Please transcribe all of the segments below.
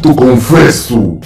te confesso,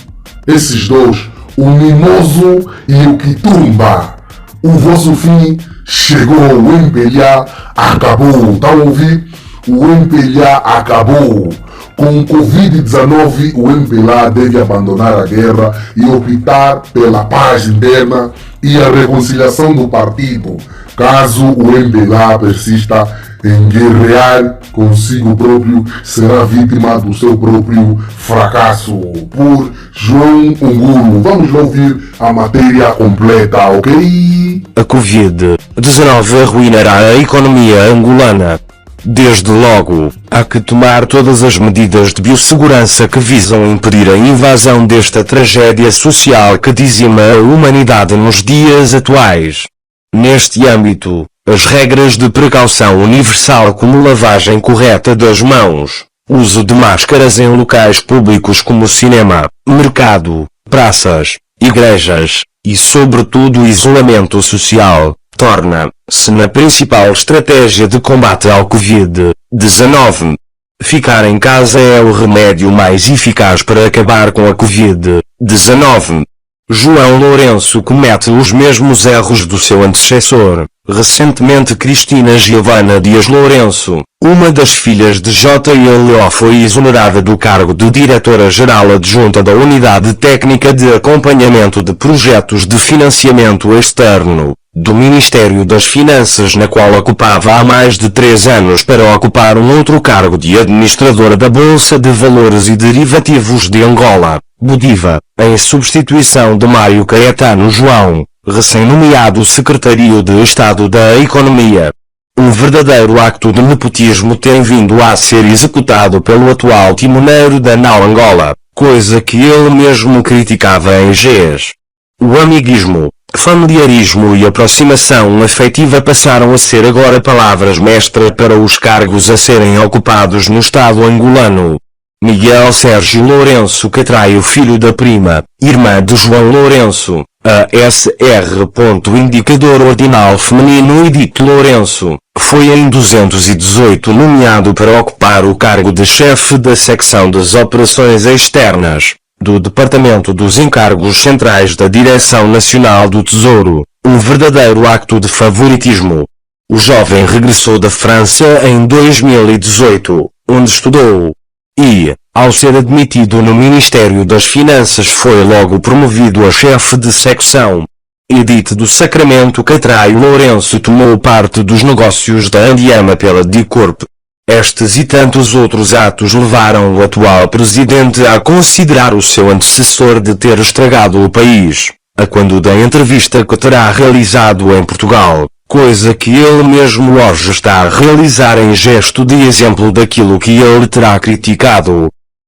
esses dois, o Mimoso e o Kitumba, o vosso fim chegou, o MPLA acabou, tá a ouvir? O MPLA acabou. Com o Covid-19, o MPLA deve abandonar a guerra e optar pela paz interna e a reconciliação do partido, caso o MPLA persista em guerrear consigo próprio, será vítima do seu próprio fracasso. Por João Unguru. Vamos ouvir a matéria completa, ok? A Covid-19 arruinará a economia angolana. Desde logo, há que tomar todas as medidas de biossegurança que visam impedir a invasão desta tragédia social que dizima a humanidade nos dias atuais. Neste âmbito, as regras de precaução universal como lavagem correta das mãos, uso de máscaras em locais públicos como cinema, mercado, praças, igrejas, e sobretudo isolamento social, torna-se na principal estratégia de combate ao Covid-19. Ficar em casa é o remédio mais eficaz para acabar com a Covid-19. João Lourenço comete os mesmos erros do seu antecessor. Recentemente Cristina Giovana Dias Lourenço, uma das filhas de JLO, foi exonerada do cargo de Diretora-Geral Adjunta da Unidade Técnica de Acompanhamento de Projetos de Financiamento Externo, do Ministério das Finanças, na qual ocupava há mais de 3 anos, para ocupar um outro cargo de Administradora da Bolsa de Valores e Derivativos de Angola, Bodiva, em substituição de Mário Caetano João, recém-nomeado Secretário de Estado da Economia. Um verdadeiro acto de nepotismo tem vindo a ser executado pelo atual timoneiro da Nau Angola, coisa que ele mesmo criticava em GES. O amiguismo, familiarismo e aproximação afetiva passaram a ser agora palavras-mestra para os cargos a serem ocupados no Estado angolano. Miguel Sérgio Lourenço Catraio, filho da prima, irmã de João Lourenço, ASR. Indicador ordinal feminino Edith Lourenço, foi em 218 nomeado para ocupar o cargo de chefe da secção das operações externas, do Departamento dos Encargos Centrais da Direção Nacional do Tesouro, um verdadeiro acto de favoritismo. O jovem regressou da França em 2018, onde estudou, e, ao ser admitido no Ministério das Finanças, foi logo promovido a chefe de secção. Edith do Sacramento Catraio Lourenço tomou parte dos negócios da Andiama pela DICORP. Estes e tantos outros atos levaram o atual presidente a considerar o seu antecessor de ter estragado o país, a quando da entrevista que terá realizado em Portugal, coisa que ele mesmo hoje está a realizar em gesto de exemplo daquilo que ele terá criticado.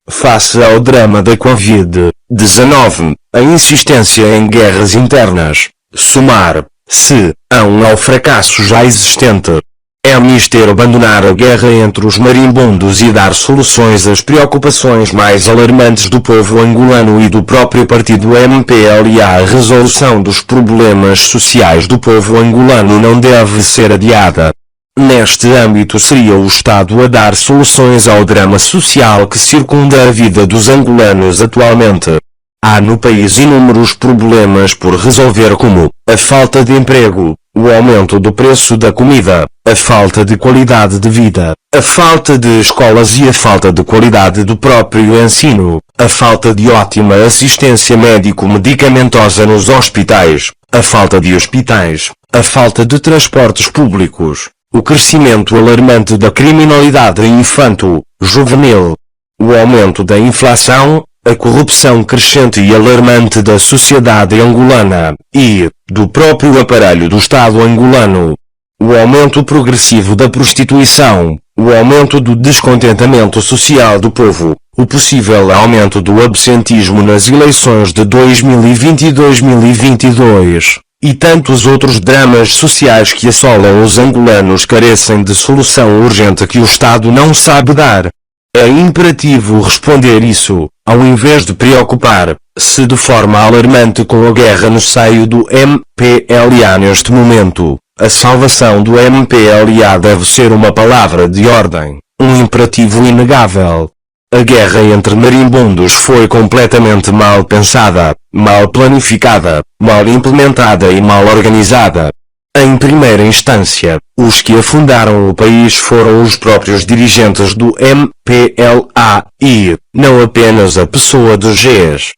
Face ao drama da Covid-19, a insistência em guerras internas, somar-se ao fracasso já existente. É mister abandonar a guerra entre os marimbondos e dar soluções às preocupações mais alarmantes do povo angolano e do próprio partido MPLA. A resolução dos problemas sociais do povo angolano não deve ser adiada. Neste âmbito seria o Estado a dar soluções ao drama social que circunda a vida dos angolanos atualmente. Há no país inúmeros problemas por resolver, como a falta de emprego, o aumento do preço da comida, a falta de qualidade de vida, a falta de escolas e a falta de qualidade do próprio ensino, a falta de ótima assistência médico-medicamentosa nos hospitais, a falta de hospitais, a falta de transportes públicos, o crescimento alarmante da criminalidade infanto-juvenil, o aumento da inflação, a corrupção crescente e alarmante da sociedade angolana, e, do próprio aparelho do Estado angolano, o aumento progressivo da prostituição, o aumento do descontentamento social do povo, o possível aumento do absentismo nas eleições de 2020 e 2022, e tantos outros dramas sociais que assolam os angolanos carecem de solução urgente que o Estado não sabe dar. É imperativo responder isso, ao invés de preocupar-se de forma alarmante com a guerra no seio do MPLA neste momento. A salvação do MPLA deve ser uma palavra de ordem, um imperativo inegável. A guerra entre marimbondos foi completamente mal pensada, mal planificada, mal implementada e mal organizada. Em primeira instância, os que afundaram o país foram os próprios dirigentes do MPLA e, não apenas a pessoa do GES.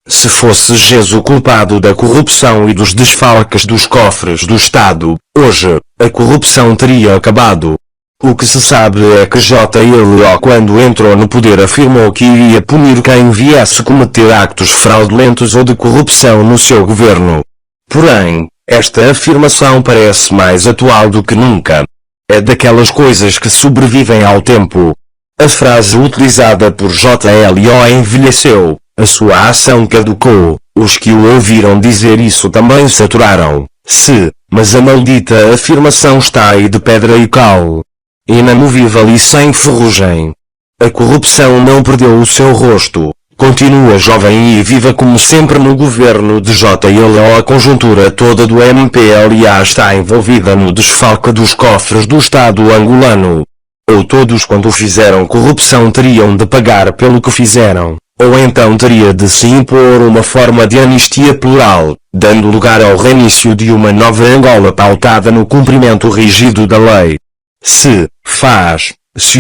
Se fosse GES o culpado da corrupção e dos desfalques dos cofres do Estado, hoje, a corrupção teria acabado. O que se sabe é que JLO, quando entrou no poder, afirmou que iria punir quem viesse cometer actos fraudulentos ou de corrupção no seu governo. Porém, esta afirmação parece mais atual do que nunca. É daquelas coisas que sobrevivem ao tempo. A frase utilizada por JLO envelheceu, a sua ação caducou, os que o ouviram dizer isso também se aturaram. Mas a maldita afirmação está aí de pedra e cal. Inamovível e sem ferrugem. A corrupção não perdeu o seu rosto, continua jovem e viva como sempre no governo de JLO. A conjuntura toda do MPLA está envolvida no desfalque dos cofres do Estado angolano. Ou todos quando fizeram corrupção teriam de pagar pelo que fizeram, ou então teria de se impor uma forma de anistia plural, dando lugar ao reinício de uma nova Angola pautada no cumprimento rígido da lei. Se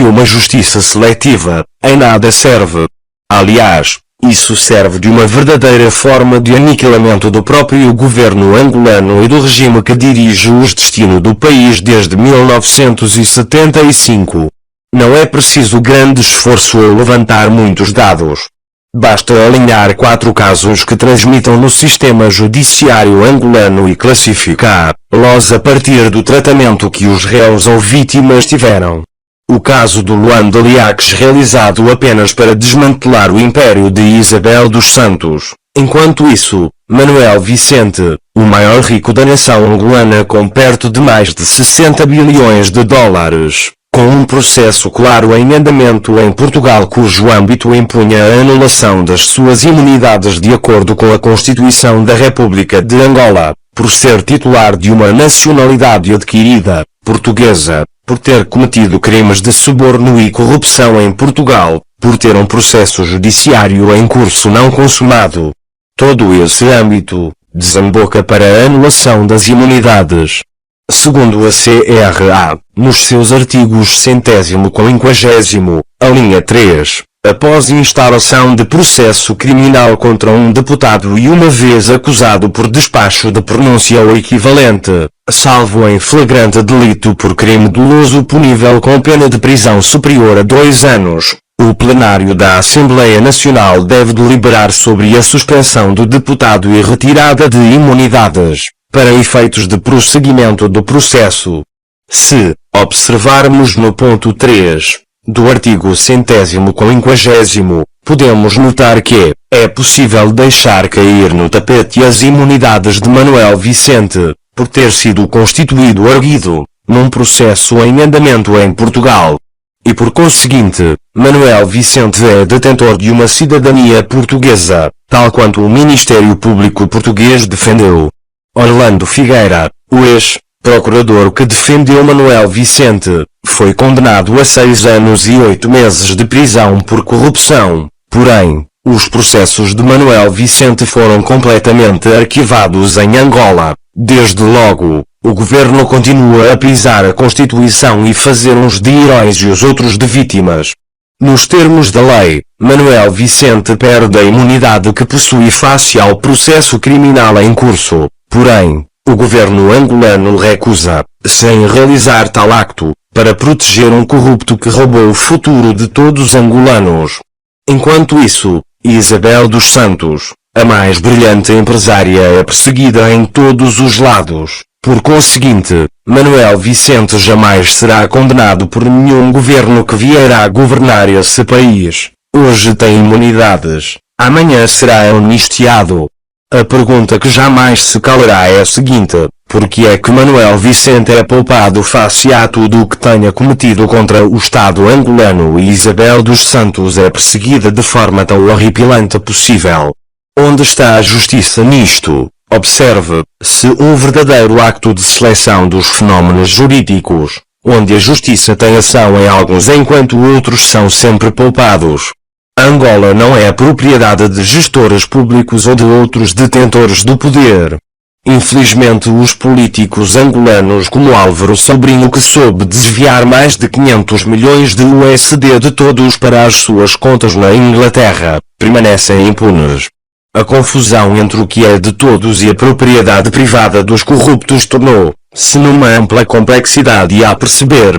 uma justiça seletiva, em nada serve. Aliás, isso serve de uma verdadeira forma de aniquilamento do próprio governo angolano e do regime que dirige os destinos do país desde 1975. Não é preciso grande esforço ou levantar muitos dados. Basta alinhar 4 casos que transmitam no sistema judiciário angolano e classificá-los a partir do tratamento que os réus ou vítimas tiveram. O caso do Luanda Liaques, realizado apenas para desmantelar o império de Isabel dos Santos. Enquanto isso, Manuel Vicente, o maior rico da nação angolana com perto de mais de 60 bilhões de dólares, com um processo claro em andamento em Portugal cujo âmbito impunha a anulação das suas imunidades de acordo com a Constituição da República de Angola, por ser titular de uma nacionalidade adquirida, portuguesa, por ter cometido crimes de suborno e corrupção em Portugal, por ter um processo judiciário em curso não consumado. Todo esse âmbito desemboca para a anulação das imunidades. Segundo a CRA, nos seus artigos 150 e 50, a linha 3, após instauração de processo criminal contra um deputado e uma vez acusado por despacho de pronúncia ou equivalente, salvo em flagrante delito por crime doloso punível com pena de prisão superior a 2 anos, o plenário da Assembleia Nacional deve deliberar sobre a suspensão do deputado e retirada de imunidades, para efeitos de prosseguimento do processo. Se observarmos no ponto 3 do artigo 150 e 50, podemos notar que é possível deixar cair no tapete as imunidades de Manuel Vicente, por ter sido constituído arguido, num processo em andamento em Portugal. E por conseguinte, Manuel Vicente é detentor de uma cidadania portuguesa, tal quanto o Ministério Público português defendeu. Orlando Figueira, o ex-procurador que defendeu Manuel Vicente, foi condenado a 6 anos e 8 meses de prisão por corrupção. Porém, os processos de Manuel Vicente foram completamente arquivados em Angola. Desde logo, o governo continua a pisar a Constituição e fazer uns de heróis e os outros de vítimas. Nos termos da lei, Manuel Vicente perde a imunidade que possui face ao processo criminal em curso. Porém, o governo angolano recusa, sem realizar tal acto, para proteger um corrupto que roubou o futuro de todos os angolanos. Enquanto isso, Isabel dos Santos, a mais brilhante empresária, é perseguida em todos os lados. Por conseguinte, Manuel Vicente jamais será condenado por nenhum governo que vierá a governar esse país. Hoje tem imunidades, amanhã será amnistiado. A pergunta que jamais se calará é a seguinte: por que é que Manuel Vicente é poupado face a tudo o que tenha cometido contra o Estado angolano e Isabel dos Santos é perseguida de forma tão horripilante possível? Onde está a justiça nisto? Observe, se um verdadeiro acto de seleção dos fenómenos jurídicos, onde a justiça tem ação em alguns enquanto outros são sempre poupados. Angola não é propriedade de gestores públicos ou de outros detentores do poder. Infelizmente os políticos angolanos como Álvaro Sobrinho, que soube desviar mais de 500 milhões de USD de todos para as suas contas na Inglaterra, permanecem impunes. A confusão entre o que é de todos e a propriedade privada dos corruptos tornou-se numa ampla complexidade a perceber.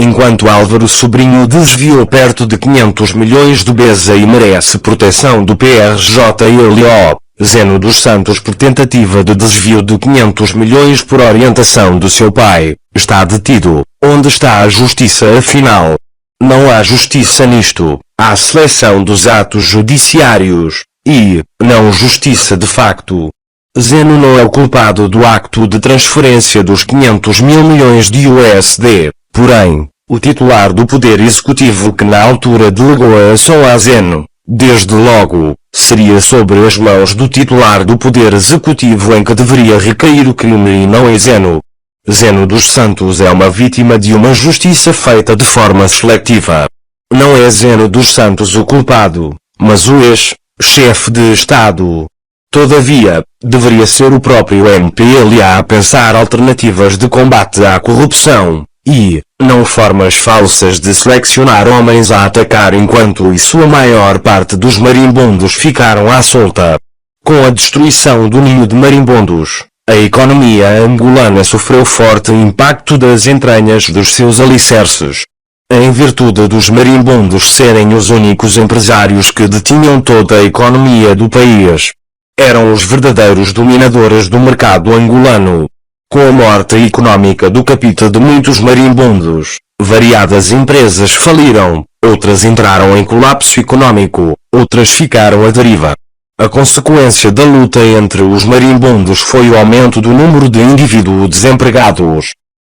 Enquanto Álvaro Sobrinho desviou perto de 500 milhões do BESA e merece proteção do PRJLO, Zeno dos Santos, por tentativa de desvio de 500 milhões por orientação do seu pai, está detido. Onde está a justiça afinal? Não há justiça nisto. Há seleção dos atos judiciários, e não justiça de facto. Zeno não é o culpado do acto de transferência dos 500 mil milhões de USD, porém, o titular do Poder Executivo que na altura delegou a ação a Zeno, desde logo, seria sobre as mãos do titular do Poder Executivo em que deveria recair o crime e não em Zeno. Zeno dos Santos é uma vítima de uma justiça feita de forma seletiva. Não é Zeno dos Santos o culpado, mas o ex-chefe de Estado. Todavia, deveria ser o próprio MPLA a pensar alternativas de combate à corrupção, e não formas falsas de selecionar homens a atacar enquanto a maior parte dos marimbondos ficaram à solta. Com a destruição do ninho de marimbondos, a economia angolana sofreu forte impacto das entranhas dos seus alicerces. Em virtude dos marimbondos serem os únicos empresários que detinham toda a economia do país, eram os verdadeiros dominadores do mercado angolano. Com a morte econômica do capita de muitos marimbondos, variadas empresas faliram, outras entraram em colapso econômico, outras ficaram à deriva. A consequência da luta entre os marimbondos foi o aumento do número de indivíduos desempregados.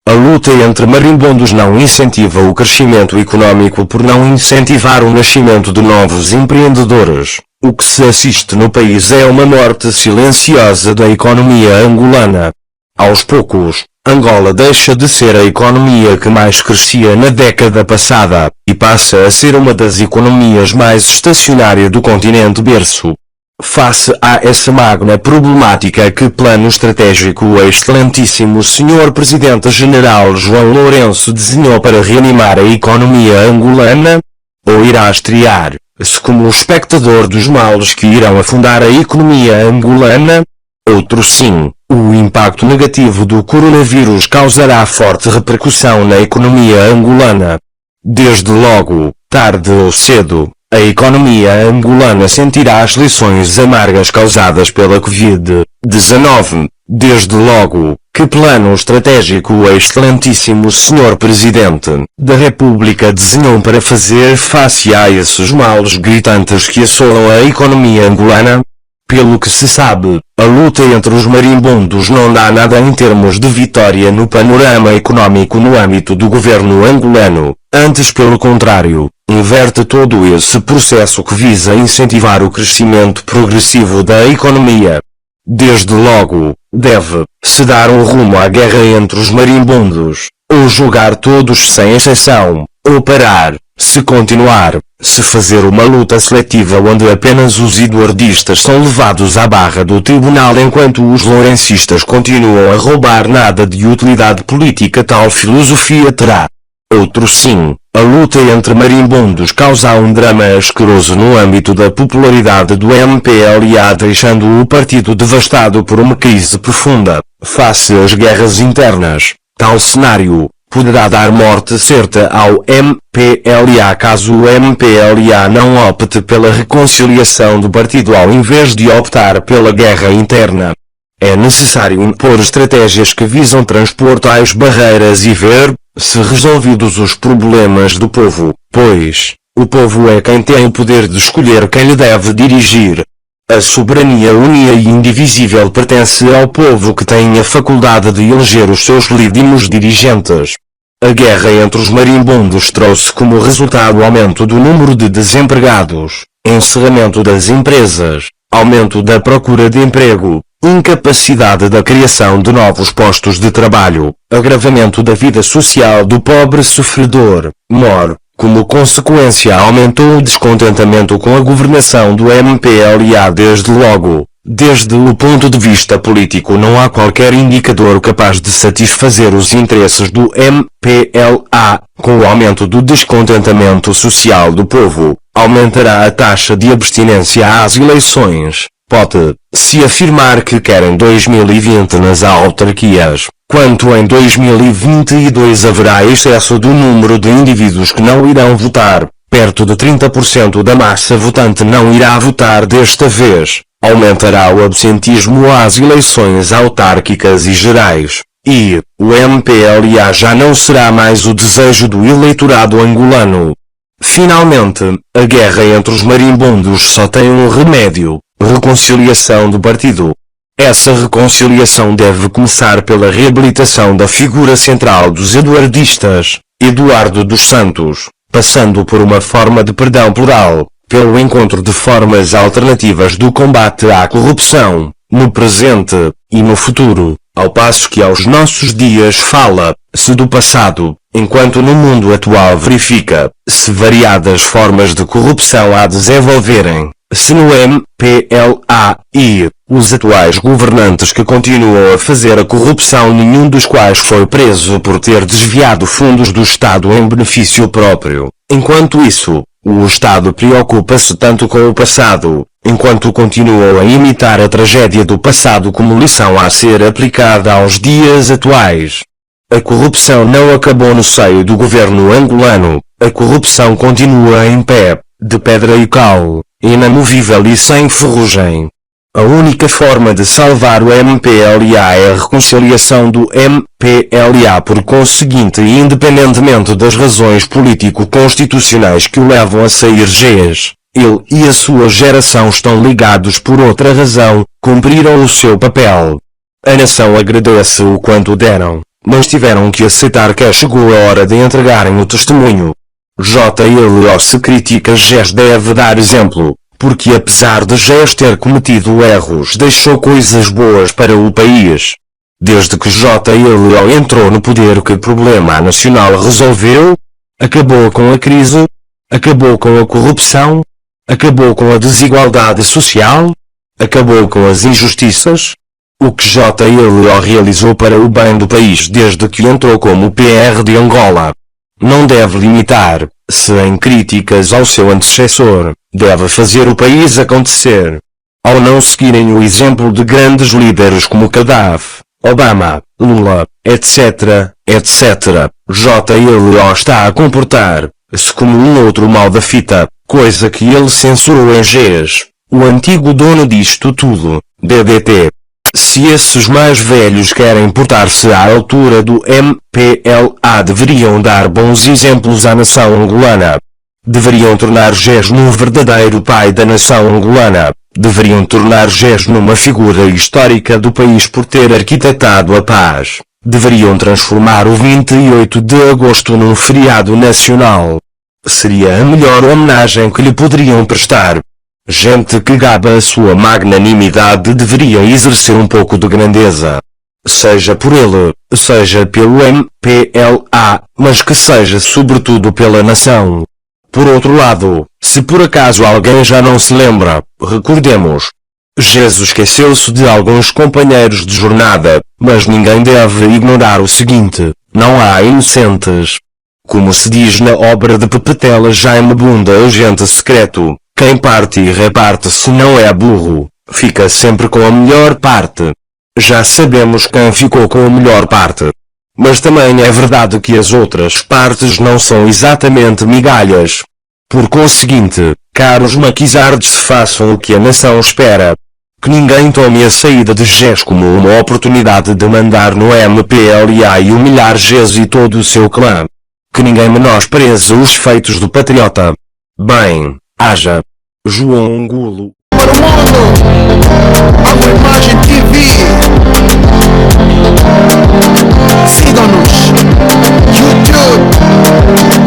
A luta entre marimbondos não incentiva o crescimento econômico por não incentivar o nascimento de novos empreendedores. O que se assiste no país é uma morte silenciosa da economia angolana. Aos poucos, Angola deixa de ser a economia que mais crescia na década passada, e passa a ser uma das economias mais estacionárias do continente berço. Face a essa magna problemática, que plano estratégico o excelentíssimo Sr. Presidente-General João Lourenço desenhou para reanimar a economia angolana? Ou irá estrear-se como o espectador dos males que irão afundar a economia angolana? Outro sim, o impacto negativo do coronavírus causará forte repercussão na economia angolana. Desde logo, tarde ou cedo, a economia angolana sentirá as lições amargas causadas pela Covid-19. Desde logo, que plano estratégico o excelentíssimo Sr. Presidente da República desenhou para fazer face a esses males gritantes que assolam a economia angolana? Pelo que se sabe, a luta entre os marimbondos não dá nada em termos de vitória no panorama econômico no âmbito do governo angolano, antes pelo contrário, inverte todo esse processo que visa incentivar o crescimento progressivo da economia. Desde logo, deve-se dar um rumo à guerra entre os marimbondos, ou julgar todos sem exceção, ou parar, se continuar, se fazer uma luta seletiva onde apenas os eduardistas são levados à barra do tribunal enquanto os lourencistas continuam a roubar. Nada de utilidade política tal filosofia terá. Outro sim, a luta entre marimbondos causa um drama asqueroso no âmbito da popularidade do MPLA, deixando o partido devastado por uma crise profunda, face às guerras internas. Tal cenário poderá dar morte certa ao MPLA caso o MPLA não opte pela reconciliação do partido ao invés de optar pela guerra interna. É necessário impor estratégias que visam transpor tais barreiras e ver-se resolvidos os problemas do povo, pois o povo é quem tem o poder de escolher quem lhe deve dirigir. A soberania única e indivisível pertence ao povo, que tem a faculdade de eleger os seus legítimos dirigentes. A guerra entre os marimbondos trouxe como resultado aumento do número de desempregados, encerramento das empresas, aumento da procura de emprego, incapacidade da criação de novos postos de trabalho, agravamento da vida social do pobre sofredor, Como consequência, aumentou o descontentamento com a governação do MPLA desde logo. Desde o ponto de vista político, não há qualquer indicador capaz de satisfazer os interesses do MPLA. Com o aumento do descontentamento social do povo, aumentará a taxa de abstinência às eleições. Pode-se afirmar que quer em 2020 nas autarquias, quanto em 2022 haverá excesso do número de indivíduos que não irão votar. Perto de 30% da massa votante não irá votar desta vez. Aumentará o absentismo às eleições autárquicas e gerais. E o MPLA já não será mais o desejo do eleitorado angolano. Finalmente, a guerra entre os marimbondos só tem um remédio: reconciliação do partido. Essa reconciliação deve começar pela reabilitação da figura central dos eduardistas, Eduardo dos Santos, passando por uma forma de perdão plural, pelo encontro de formas alternativas do combate à corrupção, no presente e no futuro, ao passo que aos nossos dias fala-se do passado, enquanto no mundo atual verifica-se variadas formas de corrupção a desenvolverem-se no MPLA e os atuais governantes que continuam a fazer a corrupção, nenhum dos quais foi preso por ter desviado fundos do Estado em benefício próprio. Enquanto isso, o Estado preocupa-se tanto com o passado, enquanto continuam a imitar a tragédia do passado como lição a ser aplicada aos dias atuais. A corrupção não acabou no seio do governo angolano, a corrupção continua em pé, de pedra e cal, inamovível e sem ferrugem. A única forma de salvar o MPLA é a reconciliação do MPLA. Por conseguinte, independentemente das razões político-constitucionais que o levam a sair GES, ele e a sua geração estão ligados por outra razão, cumpriram o seu papel. A nação agradece o quanto deram, mas tiveram que aceitar que chegou a hora de entregarem o testemunho. JLO se critica GES deve dar exemplo, porque apesar de GES ter cometido erros, deixou coisas boas para o país. Desde que JLO entrou no poder, que problema nacional resolveu? Acabou com a crise? Acabou com a corrupção? Acabou com a desigualdade social? Acabou com as injustiças? O que JLO realizou para o bem do país desde que entrou como PR de Angola não deve limitar-se em críticas ao seu antecessor, deve fazer o país acontecer. Ao não seguirem o exemplo de grandes líderes como Gaddafi, Obama, Lula, etc., JLO está a comportar-se como um outro mal da fita, coisa que ele censurou em GES, o antigo dono disto tudo, DDT. Se esses mais velhos querem portar-se à altura do MPLA, deveriam dar bons exemplos à nação angolana. Deveriam tornar GES num verdadeiro pai da nação angolana. Deveriam tornar GES numa figura histórica do país por ter arquitetado a paz. Deveriam transformar o 28 de agosto num feriado nacional. Seria a melhor homenagem que lhe poderiam prestar. Gente que gaba a sua magnanimidade deveria exercer um pouco de grandeza. Seja por ele, seja pelo MPLA, mas que seja sobretudo pela nação. Por outro lado, se por acaso alguém já não se lembra, recordemos. Jesus esqueceu-se de alguns companheiros de jornada, mas ninguém deve ignorar o seguinte: não há inocentes. Como se diz na obra de Pepetela Jaime Bunda, agente secreto, quem parte e reparte se não é burro, fica sempre com a melhor parte. Já sabemos quem ficou com a melhor parte. Mas também é verdade que as outras partes não são exatamente migalhas. Por conseguinte, caros maquisardes, façam o que a nação espera. Que ninguém tome a saída de GES como uma oportunidade de mandar no MPLA e humilhar GES e todo o seu clã. Que ninguém menospreze os feitos do patriota. Bem, haja. João Angulo. Para o mundo, a Imagem TV. Sigam-nos, YouTube.